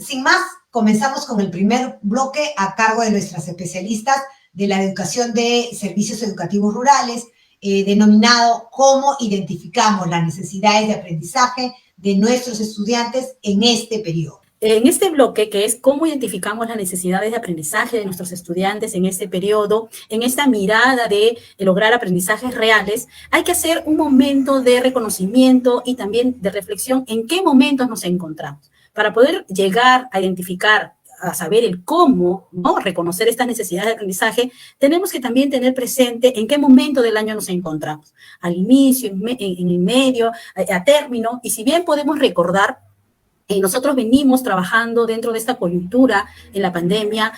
sin más, comenzamos con el primer bloque a cargo de nuestras especialistas de la educación de servicios educativos rurales, denominado cómo identificamos las necesidades de aprendizaje de nuestros estudiantes en este periodo. En este bloque, que es cómo identificamos las necesidades de aprendizaje de nuestros estudiantes en este periodo, en esta mirada de lograr aprendizajes reales, hay que hacer un momento de reconocimiento y también de reflexión en qué momentos nos encontramos. Para poder llegar a identificar, a saber el cómo, ¿no?, reconocer estas necesidades de aprendizaje, tenemos que también tener presente en qué momento del año nos encontramos. Al inicio, en el medio, a término, y si bien podemos recordar, nosotros venimos trabajando dentro de esta coyuntura en la pandemia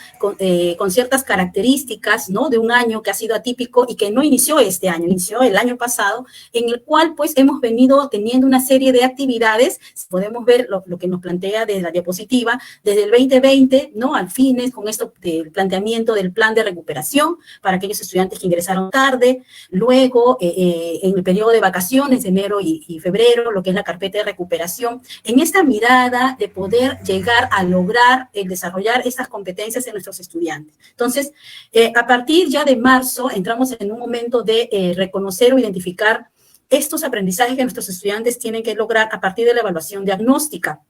con ciertas características, ¿no?, de un año que ha sido atípico y que no inició este año, inició el año pasado, en el cual pues hemos venido teniendo una serie de actividades. Podemos ver lo que nos plantea desde la diapositiva, desde el 2020, ¿no?, al fines con esto del planteamiento del plan de recuperación para aquellos estudiantes que ingresaron tarde, luego en el periodo de vacaciones de enero y febrero, lo que es la carpeta de recuperación, en esta mirada de poder llegar a lograr desarrollar estas competencias en nuestros estudiantes. Entonces, a partir ya de marzo, entramos en un momento de reconocer o identificar estos aprendizajes que nuestros estudiantes tienen que lograr a partir de la evaluación diagnóstica.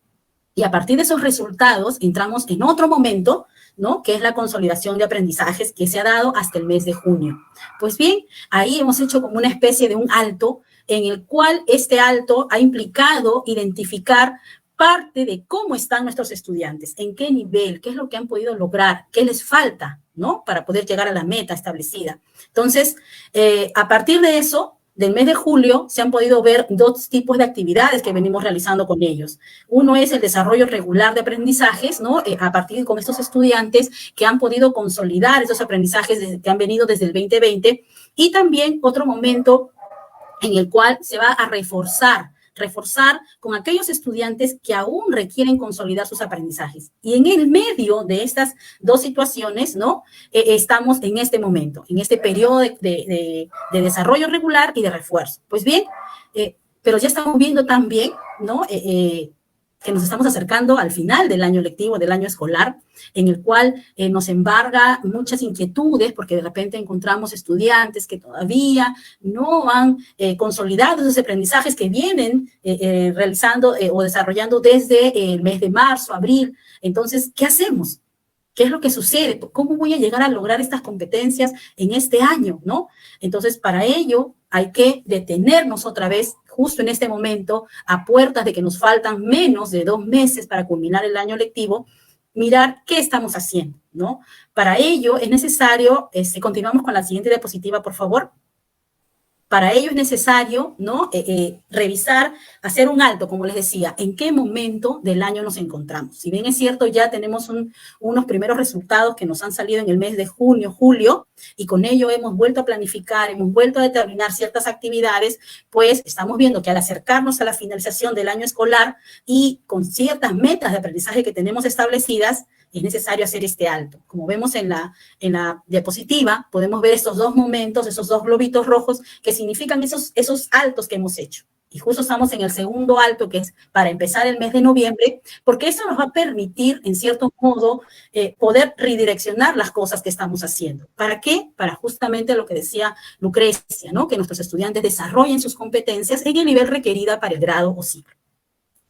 Y a partir de esos resultados, entramos en otro momento, ¿no?, que es la consolidación de aprendizajes que se ha dado hasta el mes de junio. Pues bien, ahí hemos hecho como una especie de un alto, en el cual este alto ha implicado identificar parte de cómo están nuestros estudiantes, en qué nivel, qué es lo que han podido lograr, qué les falta, ¿no?, para poder llegar a la meta establecida. Entonces, a partir de eso, del mes de julio, se han podido ver dos tipos de actividades que venimos realizando con ellos. Uno es el desarrollo regular de aprendizajes, ¿no?, a partir con estos estudiantes que han podido consolidar esos aprendizajes que han venido desde el 2020, y también otro momento en el cual se va a reforzar con aquellos estudiantes que aún requieren consolidar sus aprendizajes. Y en el medio de estas dos situaciones, ¿no?, estamos en este momento, en este periodo de desarrollo regular y de refuerzo. Pues bien, pero ya estamos viendo también, ¿no?, que nos estamos acercando al final del año lectivo, del año escolar, en el cual nos embarga muchas inquietudes, porque de repente encontramos estudiantes que todavía no han consolidado esos aprendizajes que vienen realizando o desarrollando desde el mes de marzo, abril. Entonces, ¿qué hacemos? ¿Qué es lo que sucede? ¿Cómo voy a llegar a lograr estas competencias en este año, ¿no? Entonces, para ello hay que detenernos otra vez justo en este momento, a puertas de que nos faltan menos de 2 meses para culminar el año lectivo, mirar qué estamos haciendo, ¿no? Para ello es necesario, continuamos con la siguiente diapositiva, por favor. Para ello es necesario, ¿no?, revisar, hacer un alto, como les decía, en qué momento del año nos encontramos. Si bien es cierto, ya tenemos unos primeros resultados que nos han salido en el mes de junio, julio, y con ello hemos vuelto a planificar, hemos vuelto a determinar ciertas actividades, pues estamos viendo que al acercarnos a la finalización del año escolar y con ciertas metas de aprendizaje que tenemos establecidas, es necesario hacer este alto. Como vemos en la diapositiva, podemos ver estos dos momentos, esos dos globitos rojos que significan esos altos que hemos hecho. Y justo estamos en el segundo alto, que es para empezar el mes de noviembre, porque eso nos va a permitir, en cierto modo, poder redireccionar las cosas que estamos haciendo. ¿Para qué? Para justamente lo que decía Lucrecia, ¿no?, que nuestros estudiantes desarrollen sus competencias en el nivel requerida para el grado o ciclo.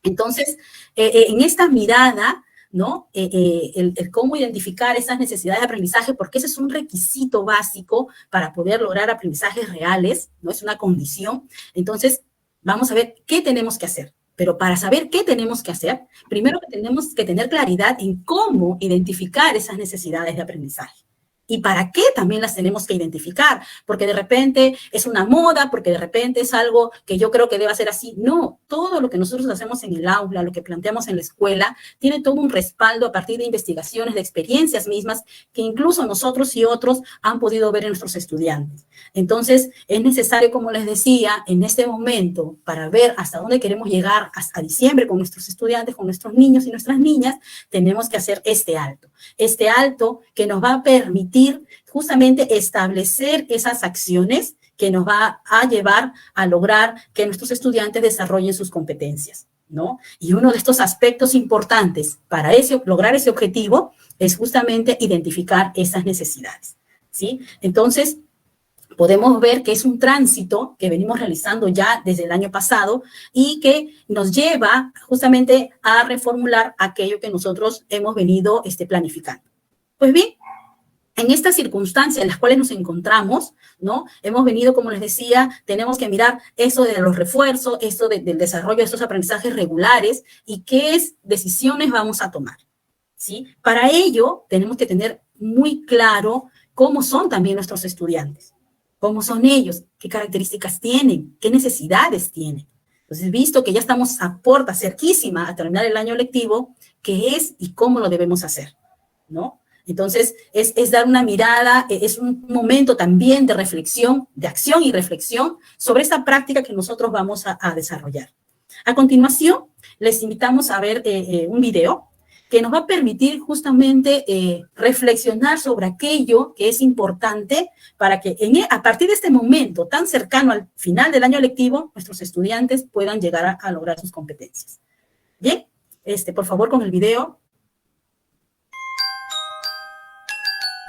Entonces, en esta mirada, ¿no?, el cómo identificar esas necesidades de aprendizaje, porque ese es un requisito básico para poder lograr aprendizajes reales, ¿no?, es una condición. Entonces, vamos a ver qué tenemos que hacer. Pero para saber qué tenemos que hacer, primero tenemos que tener claridad en cómo identificar esas necesidades de aprendizaje. ¿Y para qué también las tenemos que identificar? Porque de repente es una moda, porque de repente es algo que yo creo que debe ser así. No, todo lo que nosotros hacemos en el aula, lo que planteamos en la escuela, tiene todo un respaldo a partir de investigaciones, de experiencias mismas, que incluso nosotros y otros han podido ver en nuestros estudiantes. Entonces, es necesario, como les decía, en este momento, para ver hasta dónde queremos llegar hasta diciembre con nuestros estudiantes, con nuestros niños y nuestras niñas, tenemos que hacer este alto que nos va a permitir justamente establecer esas acciones que nos va a llevar a lograr que nuestros estudiantes desarrollen sus competencias. ¿no? Y uno de estos aspectos importantes para lograr ese objetivo es justamente identificar esas necesidades, ¿sí? Entonces, podemos ver que es un tránsito que venimos realizando ya desde el año pasado y que nos lleva justamente a reformular aquello que nosotros hemos venido planificando. Pues bien, en estas circunstancias en las cuales nos encontramos, ¿no? Hemos venido, como les decía, tenemos que mirar eso de los refuerzos, esto del desarrollo de estos aprendizajes regulares y qué decisiones vamos a tomar, ¿sí? Para ello, tenemos que tener muy claro cómo son también nuestros estudiantes, cómo son ellos, qué características tienen, qué necesidades tienen. Entonces, visto que ya estamos a puerta cerquísima a terminar el año lectivo, qué es y cómo lo debemos hacer, ¿no? Entonces, es dar una mirada, es un momento también de reflexión, de acción y reflexión sobre esta práctica que nosotros vamos a desarrollar. A continuación, les invitamos a ver un video que nos va a permitir justamente reflexionar sobre aquello que es importante para que a partir de este momento tan cercano al final del año lectivo, nuestros estudiantes puedan llegar a lograr sus competencias. Bien, por favor, con el video.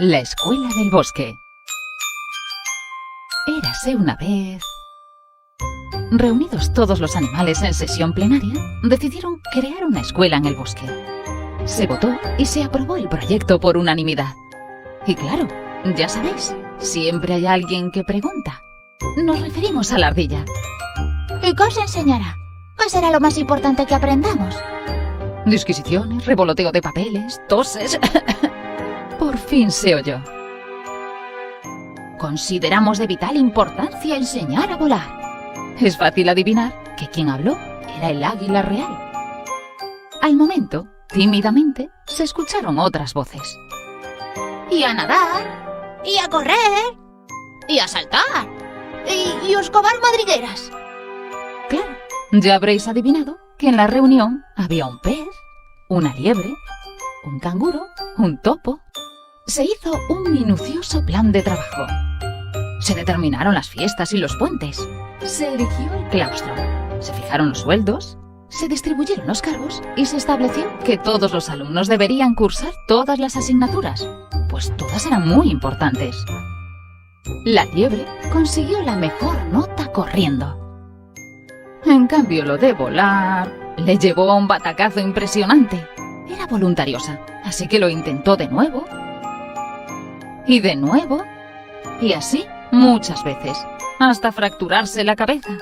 La escuela del bosque. Érase una vez. Reunidos todos los animales en sesión plenaria, decidieron crear una escuela en el bosque. Se votó y se aprobó el proyecto por unanimidad. Y claro, ya sabéis, siempre hay alguien que pregunta. Nos referimos a la ardilla. ¿Y qué os enseñará? ¿Qué será lo más importante que aprendamos? Disquisiciones, revoloteo de papeles, toses. Por fin se oyó. Consideramos de vital importancia enseñar a volar. Es fácil adivinar que quien habló era el águila real. Al momento, tímidamente, se escucharon otras voces. Y a nadar, y a correr, y a saltar, y a excavar madrigueras. Claro, ya habréis adivinado que en la reunión había un pez, una liebre, un canguro, un topo. Se hizo un minucioso plan de trabajo. Se determinaron las fiestas y los puentes. Se erigió el claustro. Se fijaron los sueldos. Se distribuyeron los cargos y se estableció que todos los alumnos deberían cursar todas las asignaturas, pues todas eran muy importantes. La liebre consiguió la mejor nota corriendo. En cambio, lo de volar le llevó a un batacazo impresionante. Era voluntariosa, así que lo intentó de nuevo. Y de nuevo, y así muchas veces, hasta fracturarse la cabeza.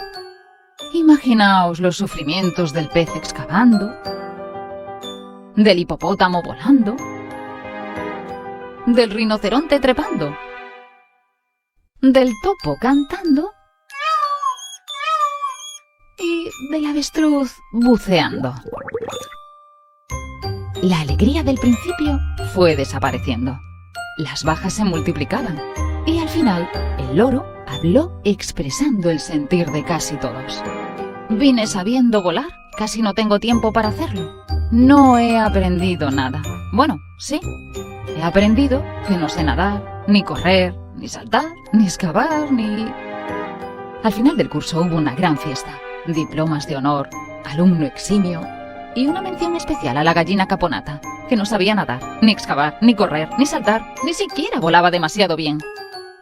Imaginaos los sufrimientos del pez excavando, del hipopótamo volando, del rinoceronte trepando, del topo cantando y del avestruz buceando. La alegría del principio fue desapareciendo. Las bajas se multiplicaban y al final el loro habló expresando el sentir de casi todos. Vine sabiendo volar, casi no tengo tiempo para hacerlo. No he aprendido nada. Bueno, sí, he aprendido que no sé nadar, ni correr, ni saltar, ni excavar, ni... Al final del curso hubo una gran fiesta, diplomas de honor, alumno eximio y una mención especial a la gallina caponata, que no sabía nadar, ni excavar, ni correr, ni saltar, ni siquiera volaba demasiado bien.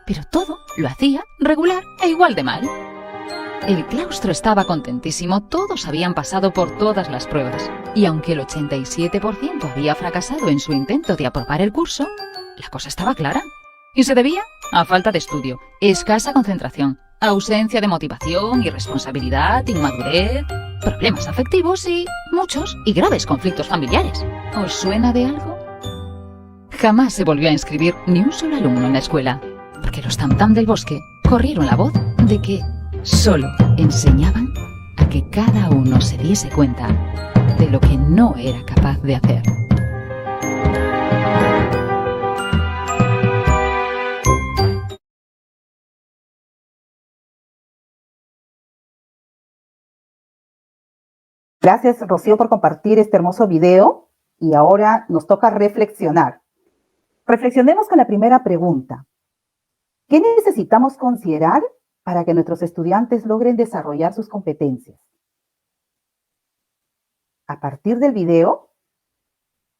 Pero todo lo hacía regular e igual de mal. El claustro estaba contentísimo, todos habían pasado por todas las pruebas, y aunque el 87% había fracasado en su intento de aprobar el curso, la cosa estaba clara. Y se debía a falta de estudio, escasa concentración, ausencia de motivación, irresponsabilidad, inmadurez, problemas afectivos y muchos y graves conflictos familiares. ¿Os suena de algo? Jamás se volvió a inscribir ni un solo alumno en la escuela, porque los tam-tam del bosque corrieron la voz de que solo enseñaban a que cada uno se diese cuenta de lo que no era capaz de hacer. Gracias, Rocío, por compartir este hermoso video. Y ahora nos toca reflexionar. Reflexionemos con la primera pregunta. ¿Qué necesitamos considerar para que nuestros estudiantes logren desarrollar sus competencias? a partir del video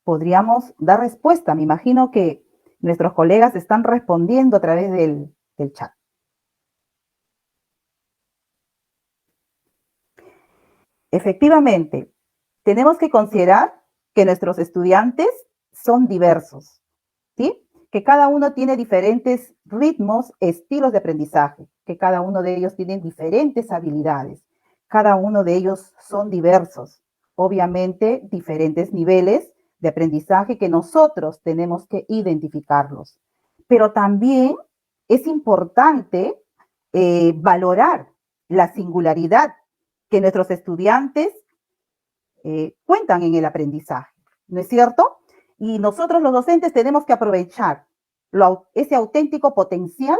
podríamos dar respuesta. Me imagino que nuestros colegas están respondiendo a través del chat. Efectivamente, tenemos que considerar que nuestros estudiantes son diversos, ¿sí? Que cada uno tiene diferentes ritmos, estilos de aprendizaje, que cada uno de ellos tiene diferentes habilidades, cada uno de ellos son diversos, obviamente diferentes niveles de aprendizaje que nosotros tenemos que identificarlos. Pero también es importante valorar la singularidad que nuestros estudiantes cuentan en el aprendizaje, ¿no es cierto? Y nosotros los docentes tenemos que aprovechar ese auténtico potencial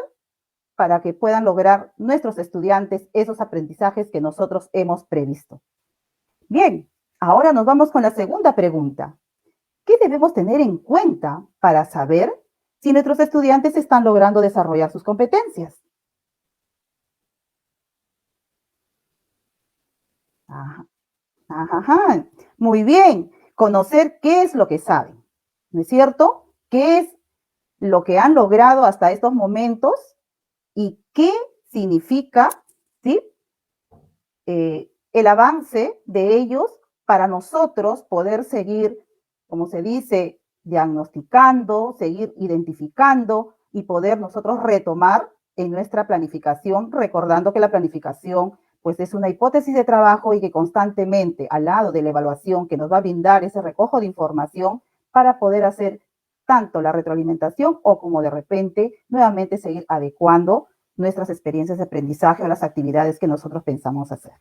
para que puedan lograr nuestros estudiantes esos aprendizajes que nosotros hemos previsto. Bien, ahora nos vamos con la segunda pregunta. ¿Qué debemos tener en cuenta para saber si nuestros estudiantes están logrando desarrollar sus competencias? Ajá. Ajá, muy bien. Conocer qué es lo que saben, ¿no es cierto? ¿Qué es lo que han logrado hasta estos momentos y qué significa, ¿sí? El avance de ellos para nosotros poder seguir, como se dice, diagnosticando, seguir identificando y poder nosotros retomar en nuestra planificación, recordando que la planificación pues es una hipótesis de trabajo y que constantemente al lado de la evaluación que nos va a brindar ese recojo de información para poder hacer tanto la retroalimentación o como de repente nuevamente seguir adecuando nuestras experiencias de aprendizaje o las actividades que nosotros pensamos hacer.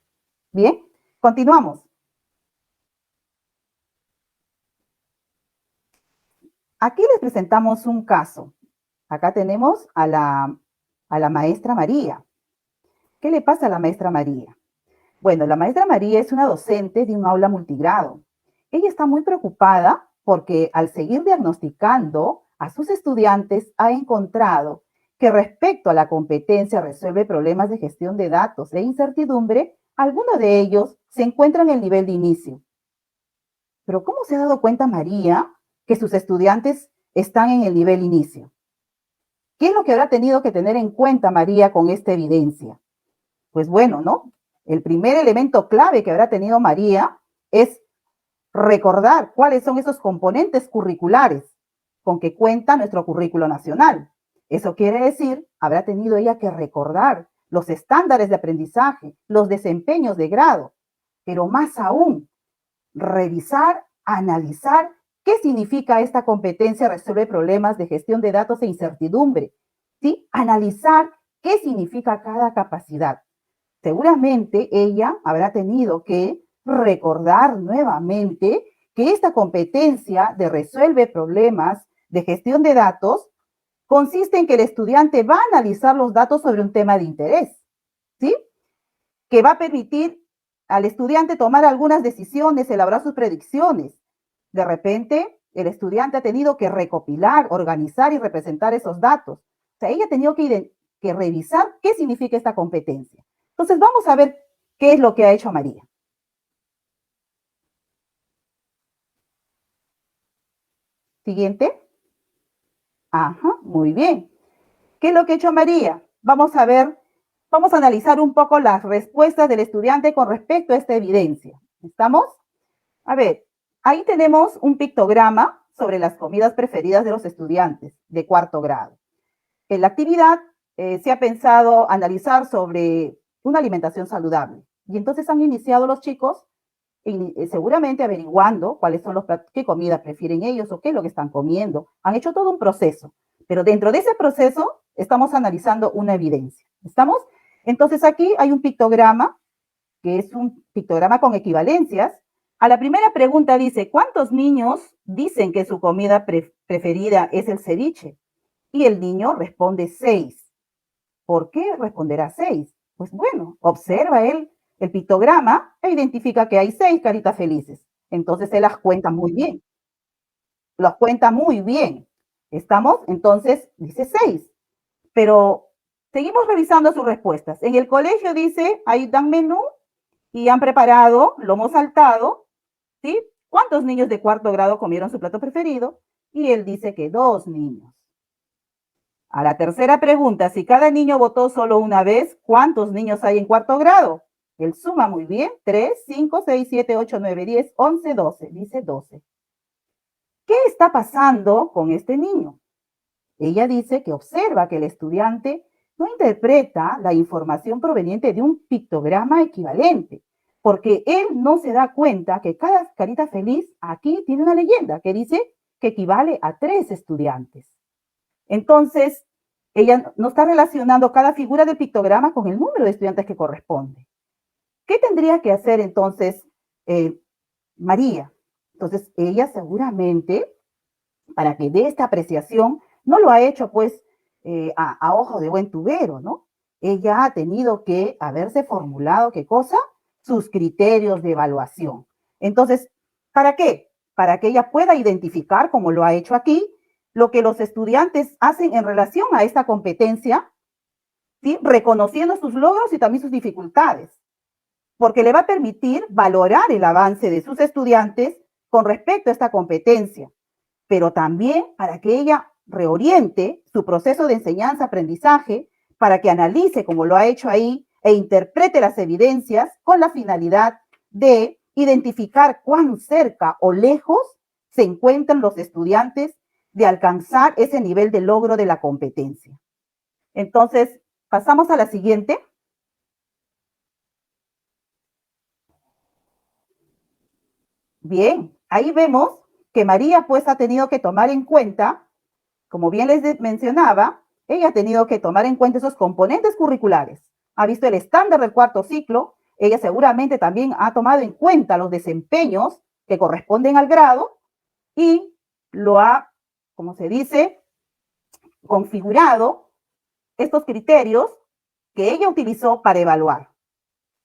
Bien, continuamos. Aquí les presentamos un caso. Acá tenemos a la maestra María. ¿Qué le pasa a la maestra María? Bueno, la maestra María es una docente de un aula multigrado. Ella está muy preocupada porque al seguir diagnosticando a sus estudiantes ha encontrado que respecto a la competencia resuelve problemas de gestión de datos e incertidumbre, algunos de ellos se encuentran en el nivel de inicio. Pero ¿cómo se ha dado cuenta María que sus estudiantes están en el nivel inicio? ¿Qué es lo que habrá tenido que tener en cuenta María con esta evidencia? Pues bueno, ¿no? El primer elemento clave que habrá tenido María es recordar cuáles son esos componentes curriculares con que cuenta nuestro currículo nacional. Eso quiere decir, habrá tenido ella que recordar los estándares de aprendizaje, los desempeños de grado, pero más aún, revisar, analizar qué significa esta competencia resuelve problemas de gestión de datos e incertidumbre, ¿sí? Analizar qué significa cada capacidad. Seguramente ella habrá tenido que recordar nuevamente que esta competencia de resuelve problemas de gestión de datos consiste en que el estudiante va a analizar los datos sobre un tema de interés, ¿sí? Que va a permitir al estudiante tomar algunas decisiones, elaborar sus predicciones. De repente, el estudiante ha tenido que recopilar, organizar y representar esos datos. O sea, ella ha tenido que revisar qué significa esta competencia. Entonces, vamos a ver qué es lo que ha hecho María. Siguiente. Ajá, muy bien. ¿Qué es lo que ha hecho María? Vamos a ver, vamos a analizar un poco las respuestas del estudiante con respecto a esta evidencia. ¿Estamos? A ver, ahí tenemos un pictograma sobre las comidas preferidas de los estudiantes de cuarto grado. En la actividad se ha pensado analizar sobre una alimentación saludable. Y entonces han iniciado los chicos seguramente averiguando cuáles son qué comida prefieren ellos o qué es lo que están comiendo. Han hecho todo un proceso, pero dentro de ese proceso estamos analizando una evidencia. ¿Estamos? Entonces aquí hay un pictograma, que es un pictograma con equivalencias. A la primera pregunta dice, ¿cuántos niños dicen que su comida preferida es el ceviche? Y el niño responde 6. ¿Por qué responderá 6? Pues bueno, observa él el pictograma e identifica que hay 6 caritas felices. Entonces él las cuenta muy bien. Los cuenta muy bien. ¿Estamos? Entonces dice 6. Pero seguimos revisando sus respuestas. En el colegio dice, ahí dan menú y han preparado lomo saltado, ¿sí? ¿Cuántos niños de cuarto grado comieron su plato preferido? Y él dice que 2 niños. A la tercera pregunta, si cada niño votó solo una vez, ¿cuántos niños hay en cuarto grado? Él suma muy bien, 3, 5, 6, 7, 8, 9, 10, 11, 12, dice 12. ¿Qué está pasando con este niño? Ella dice que observa que el estudiante no interpreta la información proveniente de un pictograma equivalente, porque él no se da cuenta que cada carita feliz aquí tiene una leyenda que dice que equivale a 3 estudiantes. Entonces, ella no está relacionando cada figura del pictograma con el número de estudiantes que corresponde. ¿Qué tendría que hacer entonces María? Entonces, ella seguramente, para que dé esta apreciación, no lo ha hecho pues a ojo de buen tubero, ¿no? Ella ha tenido que haberse formulado, ¿qué cosa? Sus criterios de evaluación. Entonces, ¿para qué? Para que ella pueda identificar, como lo ha hecho aquí, lo que los estudiantes hacen en relación a esta competencia, ¿sí? Reconociendo sus logros y también sus dificultades, porque le va a permitir valorar el avance de sus estudiantes con respecto a esta competencia, pero también para que ella reoriente su proceso de enseñanza-aprendizaje, para que analice, como lo ha hecho ahí, e interprete las evidencias con la finalidad de identificar cuán cerca o lejos se encuentran los estudiantes de alcanzar ese nivel de logro de la competencia. Entonces, pasamos a la siguiente. Bien, ahí vemos que María pues ha tenido que tomar en cuenta, como bien les mencionaba, ella ha tenido que tomar en cuenta esos componentes curriculares. Ha visto el estándar del cuarto ciclo, ella seguramente también ha tomado en cuenta los desempeños que corresponden al grado y lo ha, como se dice, configurado estos criterios que ella utilizó para evaluar.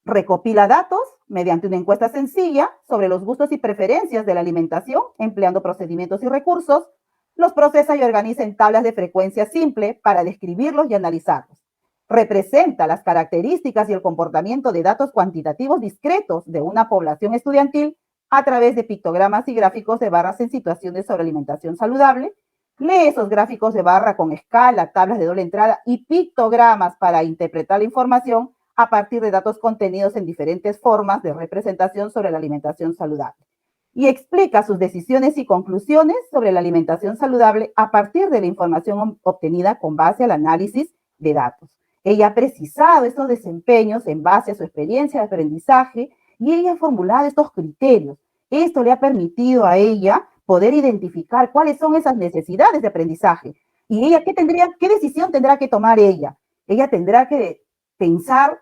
Recopila datos mediante una encuesta sencilla sobre los gustos y preferencias de la alimentación, empleando procedimientos y recursos. Los procesa y organiza en tablas de frecuencia simple para describirlos y analizarlos. Representa las características y el comportamiento de datos cuantitativos discretos de una población estudiantil a través de pictogramas y gráficos de barras en situaciones sobre alimentación saludable. Lee esos gráficos de barra con escala, tablas de doble entrada y pictogramas para interpretar la información a partir de datos contenidos en diferentes formas de representación sobre la alimentación saludable. Y explica sus decisiones y conclusiones sobre la alimentación saludable a partir de la información obtenida con base al análisis de datos. Ella ha precisado estos desempeños en base a su experiencia de aprendizaje y ella ha formulado estos criterios. Esto le ha permitido a ella poder identificar cuáles son esas necesidades de aprendizaje. Y ella, ¿qué decisión tendrá que tomar ella? Ella tendrá que pensar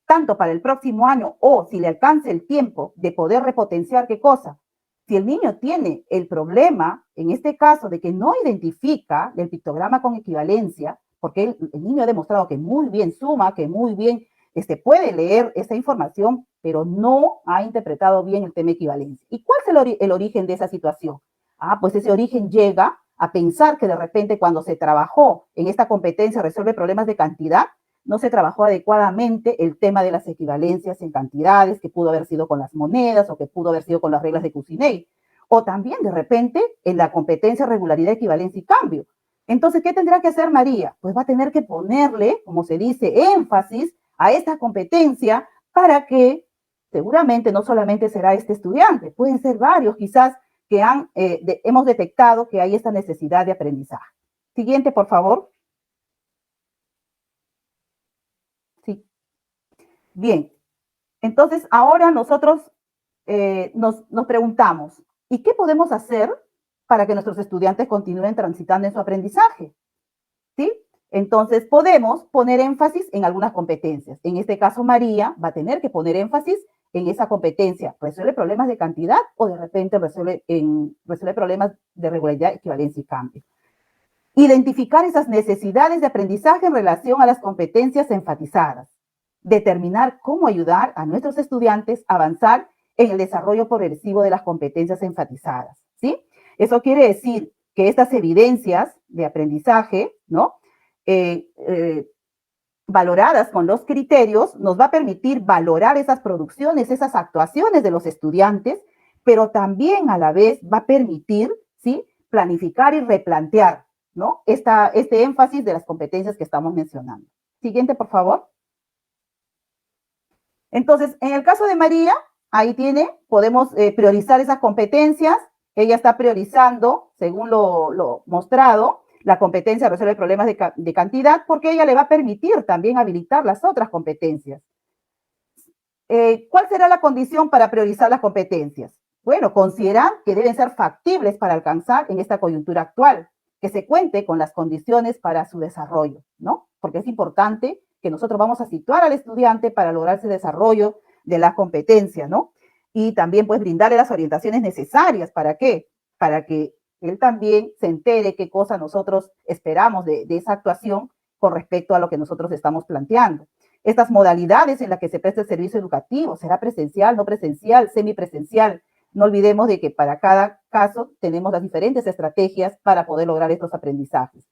tanto para el próximo año o si le alcance el tiempo de poder repotenciar qué cosa. Si el niño tiene el problema, en este caso, de que no identifica el pictograma con equivalencia, porque el niño ha demostrado que muy bien suma, que muy bien puede leer esa información, pero no ha interpretado bien el tema equivalencia. ¿Y cuál es el origen de esa situación? Pues ese origen llega a pensar que de repente cuando se trabajó en esta competencia resuelve problemas de cantidad, no se trabajó adecuadamente el tema de las equivalencias en cantidades, que pudo haber sido con las monedas o que pudo haber sido con las reglas de Cuciney. O también, de repente, en la competencia, regularidad, equivalencia y cambio. Entonces, ¿qué tendrá que hacer María? Pues va a tener que ponerle, como se dice, énfasis a esta competencia para que seguramente no solamente será este estudiante, pueden ser varios quizás que hemos detectado que hay esta necesidad de aprendizaje. Siguiente, por favor. Sí. Bien, entonces ahora nosotros nos preguntamos, ¿y qué podemos hacer para que nuestros estudiantes continúen transitando en su aprendizaje? ¿Sí? Entonces podemos poner énfasis en algunas competencias. En este caso, María va a tener que poner énfasis en esa competencia. ¿Resuelve problemas de cantidad o de repente resuelve problemas de regularidad, equivalencia y cambio? Identificar esas necesidades de aprendizaje en relación a las competencias enfatizadas. Determinar cómo ayudar a nuestros estudiantes a avanzar en el desarrollo progresivo de las competencias enfatizadas, ¿sí? Eso quiere decir que estas evidencias de aprendizaje, ¿no? Valoradas con los criterios, nos va a permitir valorar esas producciones, esas actuaciones de los estudiantes, pero también a la vez va a permitir, ¿sí?, planificar y replantear, ¿no?, este énfasis de las competencias que estamos mencionando. Siguiente, por favor. Entonces, en el caso de María, ahí podemos priorizar esas competencias. Ella está priorizando, según lo mostrado, la competencia de resolver problemas de cantidad, porque ella le va a permitir también habilitar las otras competencias. ¿Cuál será la condición para priorizar las competencias? Bueno, considerar que deben ser factibles para alcanzar en esta coyuntura actual, que se cuente con las condiciones para su desarrollo, ¿no? Porque es importante que nosotros vamos a situar al estudiante para lograr ese desarrollo de la competencia, ¿no? Y también, pues, brindarle las orientaciones necesarias. ¿Para qué? Para que él también se entere qué cosa nosotros esperamos de esa actuación con respecto a lo que nosotros estamos planteando. Estas modalidades en las que se presta el servicio educativo, será presencial, no presencial, semipresencial. No olvidemos de que para cada caso tenemos las diferentes estrategias para poder lograr estos aprendizajes.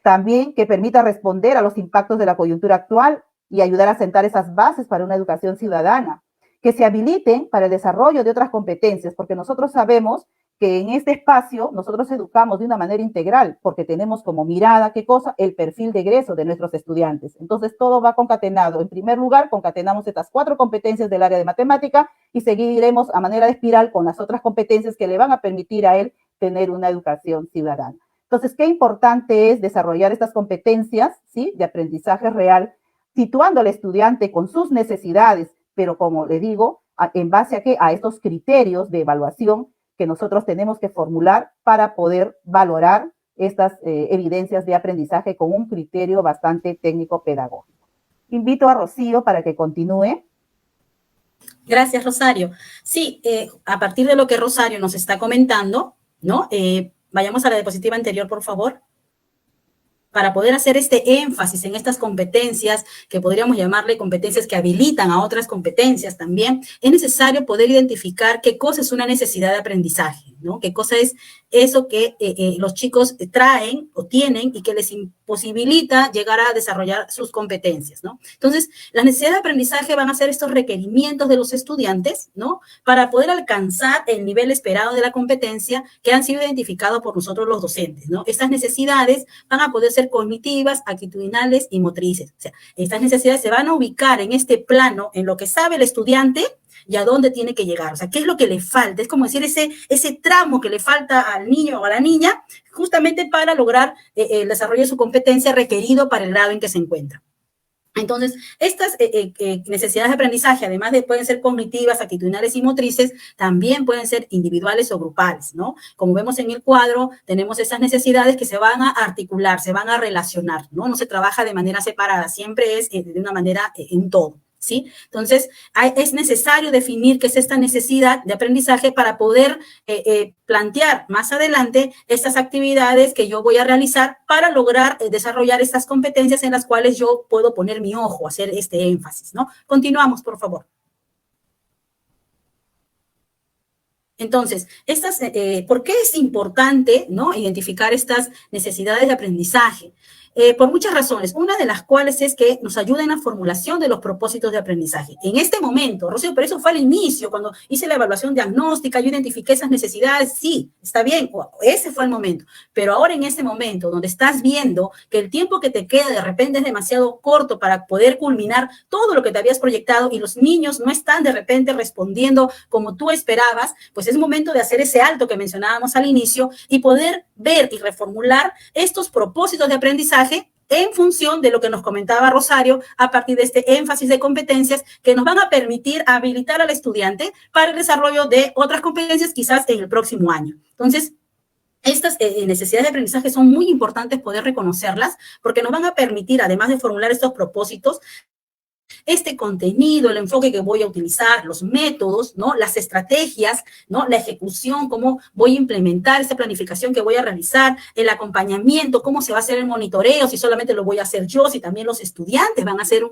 También que permita responder a los impactos de la coyuntura actual y ayudar a sentar esas bases para una educación ciudadana, que se habiliten para el desarrollo de otras competencias, porque nosotros sabemos que en este espacio nosotros educamos de una manera integral, porque tenemos como mirada, ¿qué cosa? El perfil de egreso de nuestros estudiantes. Entonces, todo va concatenado. En primer lugar, concatenamos estas 4 competencias del área de matemática y seguiremos a manera de espiral con las otras competencias que le van a permitir a él tener una educación ciudadana. Entonces, qué importante es desarrollar estas competencias, ¿sí?, de aprendizaje real, situando al estudiante con sus necesidades, pero como le digo, en base a ¿qué? A estos criterios de evaluación que nosotros tenemos que formular para poder valorar estas evidencias de aprendizaje con un criterio bastante técnico-pedagógico. Invito a Rocío para que continúe. Gracias, Rosario. Sí, a partir de lo que Rosario nos está comentando, ¿no? Vayamos a la diapositiva anterior, por favor. Para poder hacer este énfasis en estas competencias, que podríamos llamarle competencias que habilitan a otras competencias también, es necesario poder identificar qué cosa es una necesidad de aprendizaje, ¿no? Qué cosa es eso que los chicos traen o tienen y que les imposibilita llegar a desarrollar sus competencias, ¿no? Entonces, las necesidades de aprendizaje van a ser estos requerimientos de los estudiantes, ¿no?, para poder alcanzar el nivel esperado de la competencia que han sido identificados por nosotros los docentes, ¿no? Estas necesidades van a poder ser cognitivas, actitudinales y motrices. O sea, estas necesidades se van a ubicar en este plano, en lo que sabe el estudiante y a dónde tiene que llegar. O sea, qué es lo que le falta. Es como decir ese tramo que le falta al niño o a la niña justamente para lograr el desarrollo de su competencia requerido para el grado en que se encuentra. Entonces, estas necesidades de aprendizaje, además de pueden ser cognitivas, actitudinales y motrices, también pueden ser individuales o grupales, ¿no? Como vemos en el cuadro, tenemos esas necesidades que se van a articular, se van a relacionar, ¿no? No se trabaja de manera separada, siempre es de una manera en todo, ¿sí? Entonces, es necesario definir qué es esta necesidad de aprendizaje para poder plantear más adelante estas actividades que yo voy a realizar para lograr desarrollar estas competencias en las cuales yo puedo poner mi ojo, hacer este énfasis, ¿no? Continuamos, por favor. Entonces, ¿por qué es importante, ¿no?, identificar estas necesidades de aprendizaje? Por muchas razones, una de las cuales es que nos ayuda en la formulación de los propósitos de aprendizaje. En este momento, Rocío, pero eso fue al inicio, cuando hice la evaluación diagnóstica, yo identifiqué esas necesidades, sí, está bien, ese fue el momento, pero ahora en este momento, donde estás viendo que el tiempo que te queda de repente es demasiado corto para poder culminar todo lo que te habías proyectado y los niños no están de repente respondiendo como tú esperabas, pues es momento de hacer ese alto que mencionábamos al inicio y poder ver y reformular estos propósitos de aprendizaje en función de lo que nos comentaba Rosario a partir de este énfasis de competencias que nos van a permitir habilitar al estudiante para el desarrollo de otras competencias quizás en el próximo año. Entonces, estas necesidades de aprendizaje son muy importantes poder reconocerlas porque nos van a permitir, además de formular estos propósitos, este contenido, el enfoque que voy a utilizar, los métodos, ¿no?, las estrategias, ¿no?, la ejecución, cómo voy a implementar esa planificación que voy a realizar, el acompañamiento, cómo se va a hacer el monitoreo, si solamente lo voy a hacer yo, si también los estudiantes van a hacer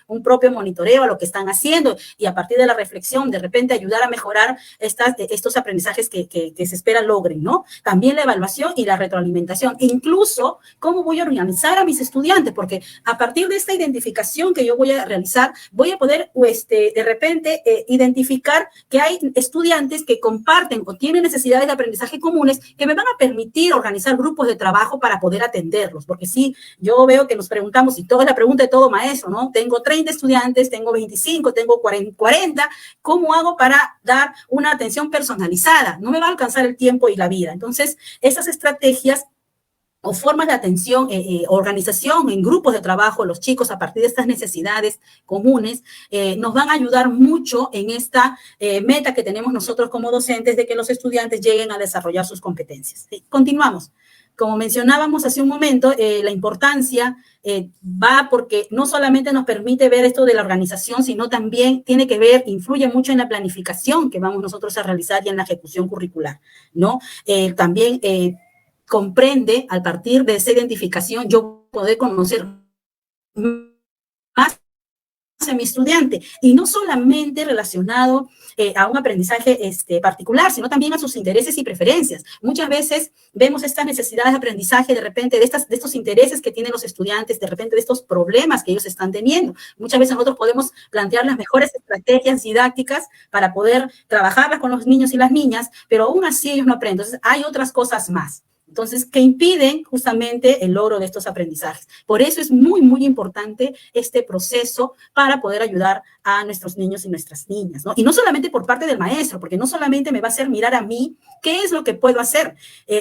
un propio monitoreo a lo que están haciendo y a partir de la reflexión, de repente ayudar a mejorar estos aprendizajes que se espera logren, ¿no? También la evaluación y la retroalimentación, e incluso cómo voy a organizar a mis estudiantes, porque a partir de esta identificación que yo voy a realizar realizar, voy a poder, de repente, identificar que hay estudiantes que comparten o tienen necesidades de aprendizaje comunes que me van a permitir organizar grupos de trabajo para poder atenderlos. Porque sí, yo veo que nos preguntamos, y toda es la pregunta de todo maestro, ¿no? Tengo 30 estudiantes, tengo 25, tengo 40, ¿cómo hago para dar una atención personalizada? No me va a alcanzar el tiempo y la vida. Entonces, esas estrategias o formas de atención, organización en grupos de trabajo, los chicos a partir de estas necesidades comunes, nos van a ayudar mucho en esta meta que tenemos nosotros como docentes de que los estudiantes lleguen a desarrollar sus competencias. ¿Sí? Continuamos. Como mencionábamos hace un momento, la importancia va porque no solamente nos permite ver esto de la organización, sino también tiene que ver, influye mucho en la planificación que vamos nosotros a realizar y en la ejecución curricular, ¿no? También comprende, a partir de esa identificación, yo poder conocer más a mi estudiante, y no solamente relacionado a un aprendizaje particular, sino también a sus intereses y preferencias. Muchas veces vemos estas necesidades de aprendizaje de repente de estos intereses que tienen los estudiantes, de repente de estos problemas que ellos están teniendo. Muchas veces nosotros podemos plantear las mejores estrategias didácticas para poder trabajarlas con los niños y las niñas, pero aún así ellos no aprenden. Entonces, hay otras cosas más. Entonces, que impiden justamente el logro de estos aprendizajes. Por eso es muy, muy importante este proceso para poder ayudar a nuestros niños y nuestras niñas, ¿no? Y no solamente por parte del maestro, porque no solamente me va a hacer mirar a mí qué es lo que puedo hacer,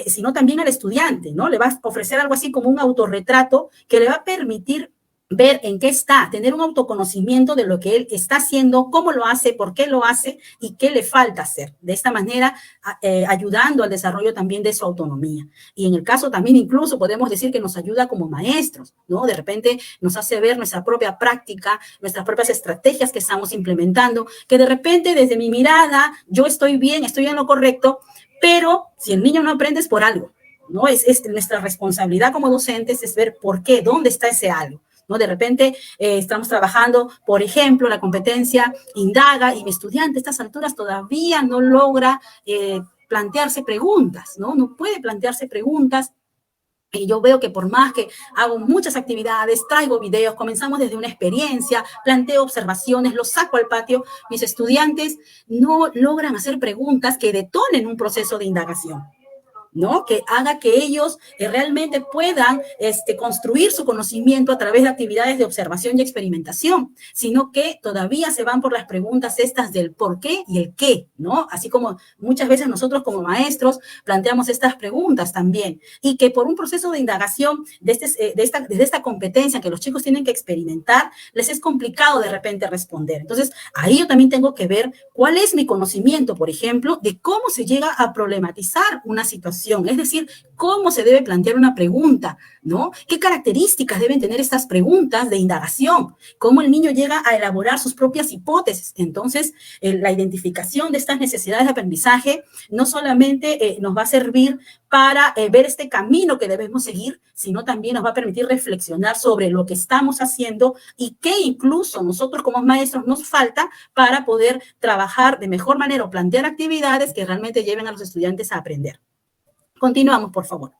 sino también al estudiante, ¿no? Le va a ofrecer algo así como un autorretrato que le va a permitir ver en qué está, tener un autoconocimiento de lo que él está haciendo, cómo lo hace, por qué lo hace y qué le falta hacer. De esta manera, ayudando al desarrollo también de su autonomía. Y en el caso también incluso podemos decir que nos ayuda como maestros, ¿no? De repente nos hace ver nuestra propia práctica, nuestras propias estrategias que estamos implementando, que de repente desde mi mirada yo estoy bien, estoy en lo correcto, pero si el niño no aprende es por algo, ¿no? Es nuestra responsabilidad como docentes es ver por qué, dónde está ese algo. ¿No? De repente estamos trabajando, por ejemplo, la competencia indaga y mi estudiante a estas alturas todavía no logra plantearse preguntas, ¿no? No puede plantearse preguntas. Y yo veo que por más que hago muchas actividades, traigo videos, comenzamos desde una experiencia, planteo observaciones, los saco al patio, mis estudiantes no logran hacer preguntas que detonen un proceso de indagación, ¿no? Que haga que ellos realmente puedan construir su conocimiento a través de actividades de observación y experimentación, sino que todavía se van por las preguntas estas del por qué y el qué, ¿no? Así como muchas veces nosotros como maestros planteamos estas preguntas también, y que por un proceso de indagación desde esta competencia que los chicos tienen que experimentar, les es complicado de repente responder. Entonces, ahí yo también tengo que ver cuál es mi conocimiento, por ejemplo, de cómo se llega a problematizar una situación. Es decir, cómo se debe plantear una pregunta, ¿no? ¿Qué características deben tener estas preguntas de indagación? ¿Cómo el niño llega a elaborar sus propias hipótesis? Entonces, la identificación de estas necesidades de aprendizaje no solamente nos va a servir para ver este camino que debemos seguir, sino también nos va a permitir reflexionar sobre lo que estamos haciendo y qué incluso nosotros como maestros nos falta para poder trabajar de mejor manera o plantear actividades que realmente lleven a los estudiantes a aprender. Continuamos, por favor.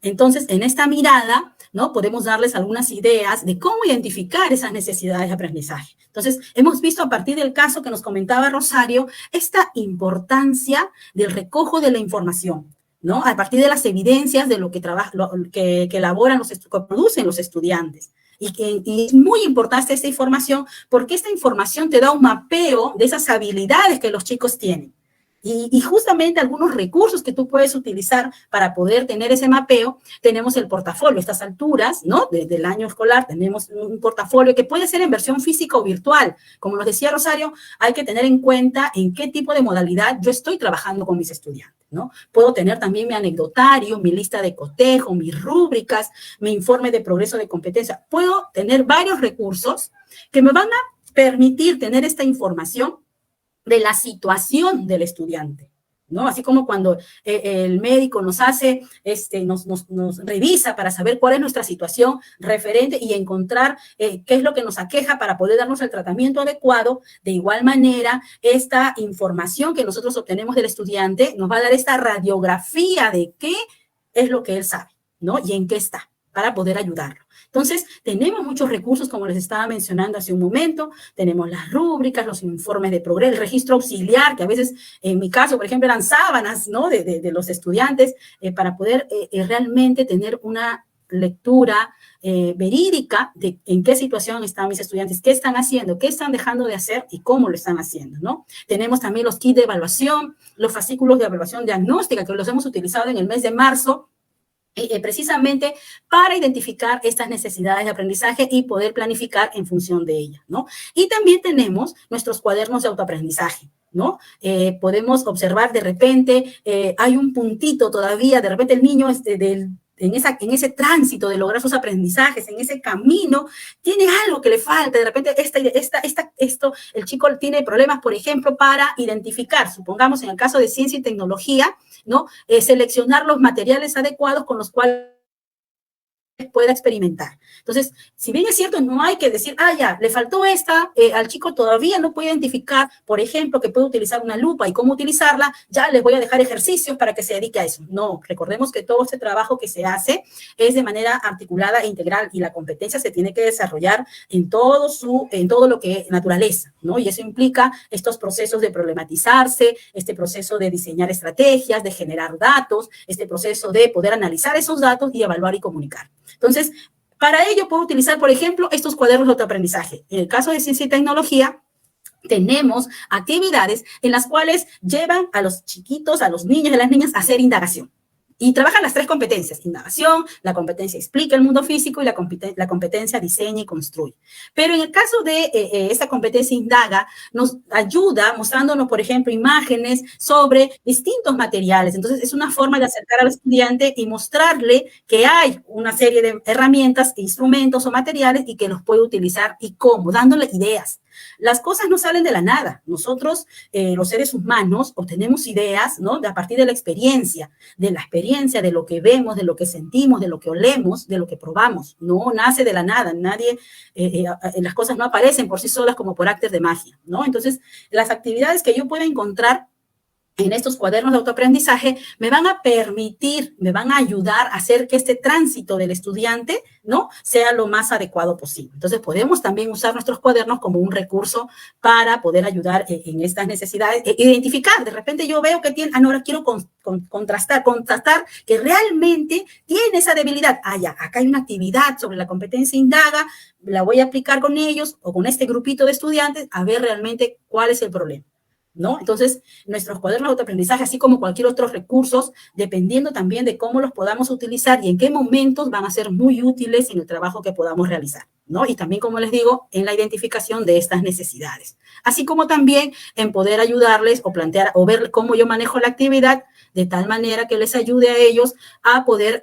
Entonces, en esta mirada, ¿no? Podemos darles algunas ideas de cómo identificar esas necesidades de aprendizaje. Entonces, hemos visto a partir del caso que nos comentaba Rosario, esta importancia del recojo de la información, ¿no? A partir de las evidencias de lo que elaboran que producen los estudiantes. Y es muy importante esta información porque esta información te da un mapeo de esas habilidades que los chicos tienen. Y justamente algunos recursos que tú puedes utilizar para poder tener ese mapeo, tenemos el portafolio. A estas alturas, ¿no? Desde el año escolar tenemos un portafolio que puede ser en versión física o virtual. Como nos decía Rosario, hay que tener en cuenta en qué tipo de modalidad yo estoy trabajando con mis estudiantes, ¿no? Puedo tener también mi anecdotario, mi lista de cotejo, mis rúbricas, mi informe de progreso de competencia. Puedo tener varios recursos que me van a permitir tener esta información de la situación del estudiante, ¿no? Así como cuando el médico nos hace, nos revisa para saber cuál es nuestra situación referente y encontrar qué es lo que nos aqueja para poder darnos el tratamiento adecuado. De igual manera, esta información que nosotros obtenemos del estudiante nos va a dar esta radiografía de qué es lo que él sabe, ¿no? Y en qué está, para poder ayudarlo. Entonces, tenemos muchos recursos, como les estaba mencionando hace un momento, tenemos las rúbricas, los informes de progreso, el registro auxiliar, que a veces, en mi caso, por ejemplo, eran sábanas, ¿no?, de los estudiantes, para poder realmente tener una lectura verídica de en qué situación están mis estudiantes, qué están haciendo, qué están dejando de hacer y cómo lo están haciendo, ¿no? Tenemos también los kits de evaluación, los fascículos de evaluación diagnóstica, que los hemos utilizado en el mes de marzo, precisamente para identificar estas necesidades de aprendizaje y poder planificar en función de ellas, ¿no? Y también tenemos nuestros cuadernos de autoaprendizaje, ¿no? Podemos observar de repente, hay un puntito todavía, de repente el niño en ese tránsito de lograr sus aprendizajes, en ese camino, tiene algo que le falta, de repente el chico tiene problemas, por ejemplo, para identificar, supongamos en el caso de ciencia y tecnología, ¿no? Seleccionar los materiales adecuados con los cuales pueda experimentar. Entonces, si bien es cierto, no hay que decir, ya, le faltó al chico todavía no puede identificar, por ejemplo, que puede utilizar una lupa y cómo utilizarla, ya les voy a dejar ejercicios para que se dedique a eso. No, recordemos que todo este trabajo que se hace es de manera articulada e integral y la competencia se tiene que desarrollar en todo lo que es naturaleza, ¿no? Y eso implica estos procesos de problematizarse, este proceso de diseñar estrategias, de generar datos, este proceso de poder analizar esos datos y evaluar y comunicar. Entonces, para ello puedo utilizar, por ejemplo, estos cuadernos de autoaprendizaje. En el caso de ciencia y tecnología, tenemos actividades en las cuales llevan a los chiquitos, a los niños y a las niñas a hacer indagación. Y trabajan las 3 competencias: indagación, la competencia explica el mundo físico y la competencia diseña y construye. Pero en el caso de esta competencia indaga, nos ayuda mostrándonos, por ejemplo, imágenes sobre distintos materiales. Entonces, es una forma de acercar al estudiante y mostrarle que hay una serie de herramientas, instrumentos o materiales y que los puede utilizar y cómo, dándole ideas. Las cosas no salen de la nada. Nosotros, los seres humanos, obtenemos ideas, ¿no?, a partir de la experiencia, de lo que vemos, de lo que sentimos, de lo que olemos, de lo que probamos. No nace de la nada. Las cosas no aparecen por sí solas como por actos de magia, ¿no? Entonces, las actividades que yo pueda encontrar en estos cuadernos de autoaprendizaje me van a permitir, me van a ayudar a hacer que este tránsito del estudiante, ¿no?, sea lo más adecuado posible. Entonces, podemos también usar nuestros cuadernos como un recurso para poder ayudar en estas necesidades, identificar. De repente yo veo que tiene, ahora quiero contrastar que realmente tiene esa debilidad. Ya, acá hay una actividad sobre la competencia indaga, la voy a aplicar con ellos o con este grupito de estudiantes a ver realmente cuál es el problema, ¿no? Entonces, nuestros cuadernos de autoaprendizaje, así como cualquier otro recursos, dependiendo también de cómo los podamos utilizar y en qué momentos van a ser muy útiles en el trabajo que podamos realizar, ¿no? Y también, como les digo, en la identificación de estas necesidades. Así como también en poder ayudarles o plantear o ver cómo yo manejo la actividad de tal manera que les ayude a ellos a poder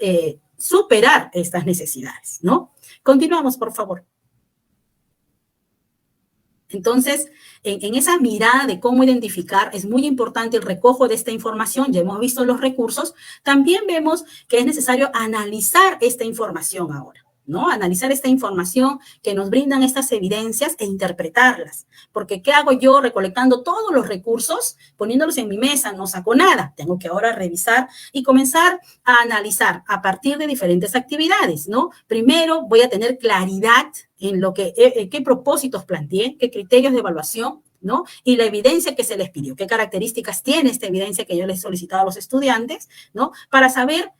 superar estas necesidades, ¿no? Continuamos, por favor. Entonces, en esa mirada de cómo identificar, es muy importante el recojo de esta información. Ya hemos visto los recursos. También vemos que es necesario analizar esta información ahora, ¿no? Analizar esta información que nos brindan estas evidencias e interpretarlas. Porque, ¿qué hago yo recolectando todos los recursos, poniéndolos en mi mesa? No saco nada. Tengo que ahora revisar y comenzar a analizar a partir de diferentes actividades, ¿no? Primero, voy a tener claridad en qué propósitos planteé, qué criterios de evaluación, ¿no? Y la evidencia que se les pidió, qué características tiene esta evidencia que yo les he solicitado a los estudiantes, ¿no? Para saber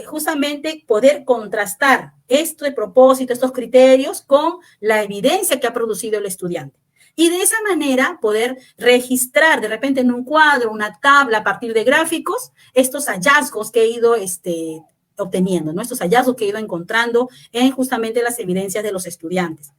justamente poder contrastar este propósito, estos criterios con la evidencia que ha producido el estudiante. Y de esa manera poder registrar de repente en un cuadro, una tabla a partir de gráficos, estos hallazgos que he ido obteniendo, ¿no? Estos hallazgos que he ido encontrando en justamente las evidencias de los estudiantes.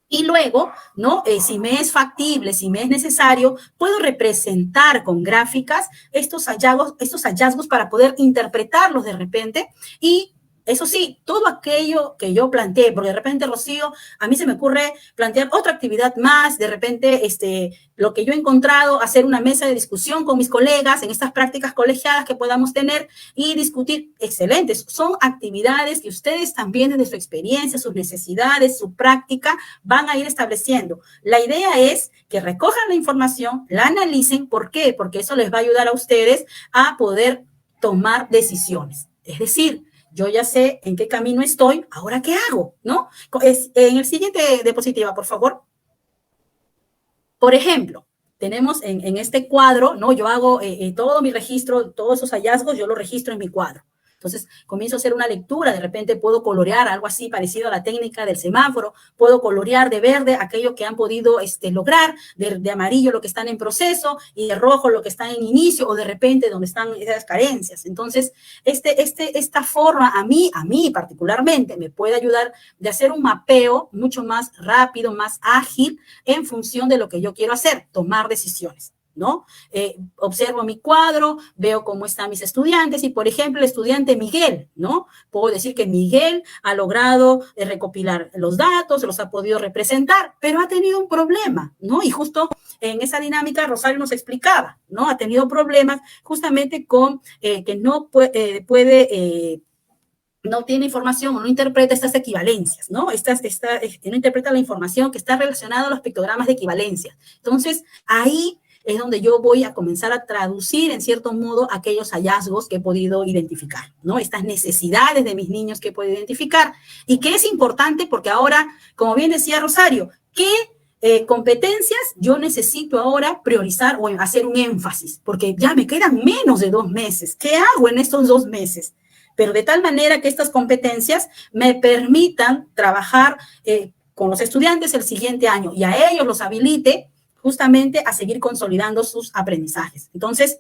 Y luego, ¿no? Si me es factible, si me es necesario, puedo representar con gráficas estos hallazgos para poder interpretarlos de repente y, eso sí, todo aquello que yo planteé, porque de repente, Rocío, a mí se me ocurre plantear otra actividad más, de repente, lo que yo he encontrado, hacer una mesa de discusión con mis colegas en estas prácticas colegiadas que podamos tener y discutir. Excelentes, son actividades que ustedes también desde su experiencia, sus necesidades, su práctica, van a ir estableciendo. La idea es que recojan la información, la analicen. ¿Por qué? Porque eso les va a ayudar a ustedes a poder tomar decisiones. Es decir, yo ya sé en qué camino estoy, ¿ahora qué hago? ¿No? En el siguiente diapositiva, por favor. Por ejemplo, tenemos en este cuadro, ¿no? Yo hago todo mi registro, todos esos hallazgos, yo los registro en mi cuadro. Entonces, comienzo a hacer una lectura, de repente puedo colorear algo así parecido a la técnica del semáforo, puedo colorear de verde aquello que han podido lograr, de amarillo lo que están en proceso y de rojo lo que están en inicio o de repente donde están esas carencias. Entonces, esta forma a mí particularmente me puede ayudar de hacer un mapeo mucho más rápido, más ágil en función de lo que yo quiero hacer, tomar decisiones, ¿no? Observo mi cuadro, veo cómo están mis estudiantes y, por ejemplo, el estudiante Miguel, ¿no? Puedo decir que Miguel ha logrado recopilar los datos, los ha podido representar, pero ha tenido un problema, ¿no? Y justo en esa dinámica Rosario nos explicaba, ¿no? Ha tenido problemas justamente con que no no tiene información o no interpreta estas equivalencias, ¿no? No interpreta la información que está relacionada a los pictogramas de equivalencia. Entonces, ahí es donde yo voy a comenzar a traducir, en cierto modo, aquellos hallazgos que he podido identificar, ¿no? Estas necesidades de mis niños que he podido identificar. Y que es importante porque ahora, como bien decía Rosario, ¿qué competencias yo necesito ahora priorizar o hacer un énfasis? Porque ya me quedan menos de 2 meses. ¿Qué hago en estos 2 meses? Pero de tal manera que estas competencias me permitan trabajar con los estudiantes el siguiente año y a ellos los habilite justamente a seguir consolidando sus aprendizajes. Entonces,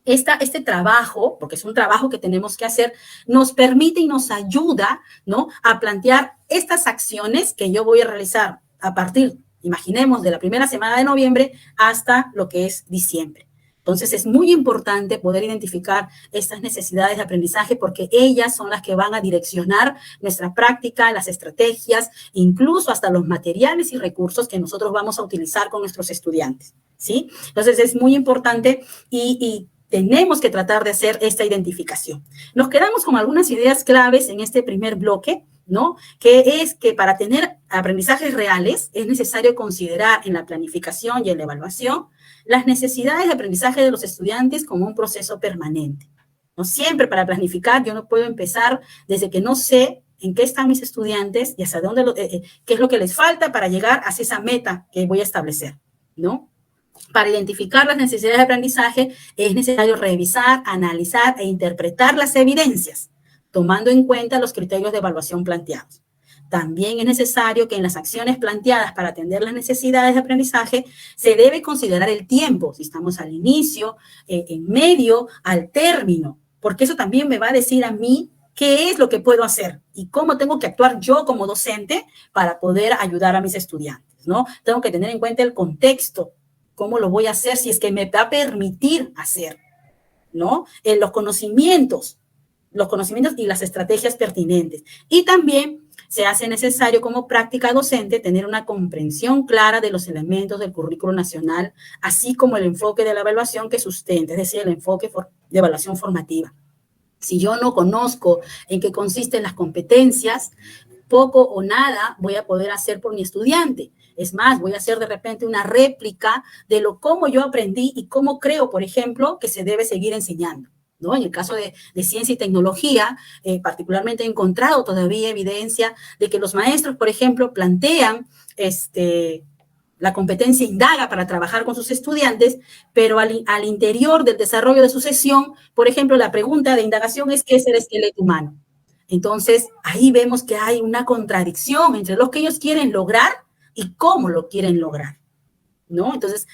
este trabajo, porque es un trabajo que tenemos que hacer, nos permite y nos ayuda, ¿no?, a plantear estas acciones que yo voy a realizar a partir, imaginemos, de la primera semana de noviembre hasta lo que es diciembre. Entonces, es muy importante poder identificar estas necesidades de aprendizaje porque ellas son las que van a direccionar nuestra práctica, las estrategias, incluso hasta los materiales y recursos que nosotros vamos a utilizar con nuestros estudiantes, ¿sí? Entonces, es muy importante y tenemos que tratar de hacer esta identificación. Nos quedamos con algunas ideas claves en este primer bloque, ¿no? Que es que para tener aprendizajes reales es necesario considerar en la planificación y en la evaluación las necesidades de aprendizaje de los estudiantes como un proceso permanente. No siempre para planificar yo no puedo empezar desde que no sé en qué están mis estudiantes y hacia dónde, qué es lo que les falta para llegar hacia esa meta que voy a establecer, ¿no? Para identificar las necesidades de aprendizaje es necesario revisar, analizar e interpretar las evidencias, tomando en cuenta los criterios de evaluación planteados. También es necesario que en las acciones planteadas para atender las necesidades de aprendizaje se debe considerar el tiempo, si estamos al inicio, en medio, al término, porque eso también me va a decir a mí qué es lo que puedo hacer y cómo tengo que actuar yo como docente para poder ayudar a mis estudiantes, ¿no? Tengo que tener en cuenta el contexto, cómo lo voy a hacer, si es que me va a permitir hacer, ¿no? Los conocimientos y las estrategias pertinentes. Y también se hace necesario como práctica docente tener una comprensión clara de los elementos del currículo nacional, así como el enfoque de la evaluación que sustenta, es decir, el enfoque de evaluación formativa. Si yo no conozco en qué consisten las competencias, poco o nada voy a poder hacer por mi estudiante. Es más, voy a hacer de repente una réplica de cómo yo aprendí y cómo creo, por ejemplo, que se debe seguir enseñando, ¿no? En el caso de ciencia y tecnología, particularmente he encontrado todavía evidencia de que los maestros, por ejemplo, plantean la competencia indaga para trabajar con sus estudiantes, pero al interior del desarrollo de su sesión, por ejemplo, la pregunta de indagación es ¿qué es el esqueleto humano? Entonces, ahí vemos que hay una contradicción entre lo que ellos quieren lograr y cómo lo quieren lograr, ¿no? Entonces,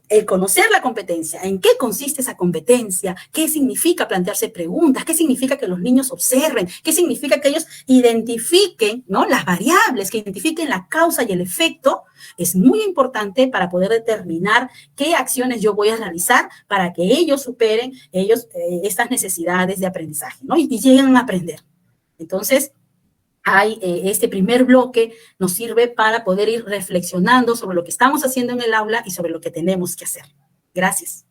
el conocer la competencia, en qué consiste esa competencia, qué significa plantearse preguntas, qué significa que los niños observen, qué significa que ellos identifiquen, ¿no?, las variables, que identifiquen la causa y el efecto, es muy importante para poder determinar qué acciones yo voy a realizar para que ellos superen estas necesidades de aprendizaje, ¿no? Y lleguen a aprender. Entonces, este primer bloque nos sirve para poder ir reflexionando sobre lo que estamos haciendo en el aula y sobre lo que tenemos que hacer. Gracias.